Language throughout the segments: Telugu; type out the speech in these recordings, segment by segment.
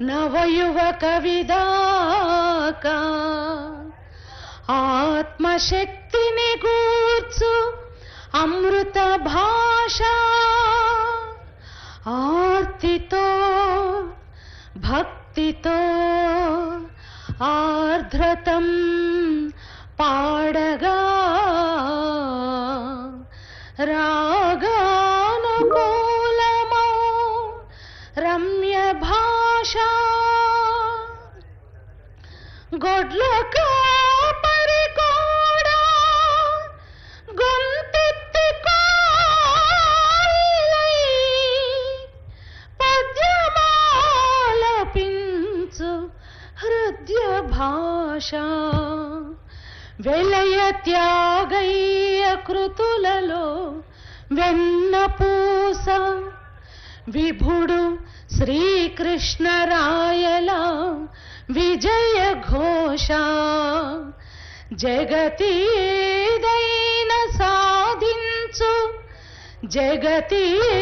నవయువక విదాకా ఆత్మశక్తిని గూర్చు అమృత భాష ఆర్తితో భక్తితో ఆర్ద్రతం పాడగా రాగానుకూలమౌ రమ్య భాష గొడ్ల కాపరి కూడా గొంతెత్తి కాలై పద్యమాలపించు హృదయ భాష వెలయ త్యాగయ్య కృతులలో వెన్నపూస విభుడు శ్రీకృష్ణరాయల విజయ ఘోష జగతీదైన సాధించు జగతీదైన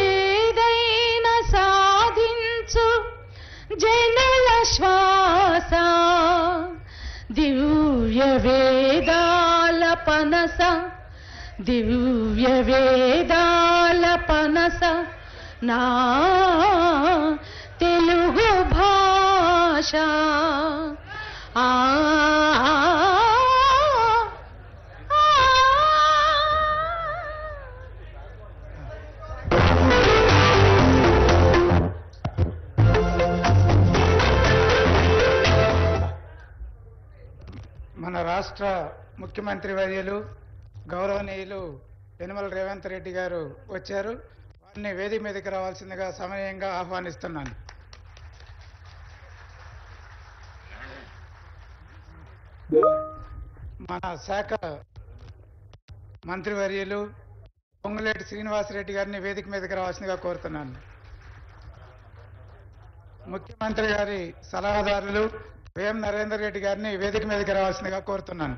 సాధించు జనుల శ్వాస దివ్య వేదాల పనస దివ్య వేదాల పనస నా తెలుగు భాష మన రాష్ట్ర ముఖ్యమంత్రి వర్యులు గౌరవనీయులు యనమల రేవంత్ రెడ్డి గారు వచ్చారు. వారిని వేదిక మీదకి రావాల్సిందిగా సమయంగా ఆహ్వానిస్తున్నాను. మన శాఖ మంత్రివర్యులు పొంగులేటి శ్రీనివాసరెడ్డి గారిని వేదిక మీదకి రావాల్సిందిగా కోరుతున్నాను. ముఖ్యమంత్రి గారి సలహాదారులు వేం నరేందర్ రెడ్డి గారిని వేదిక మీదకి రావాల్సిందిగా కోరుతున్నాను.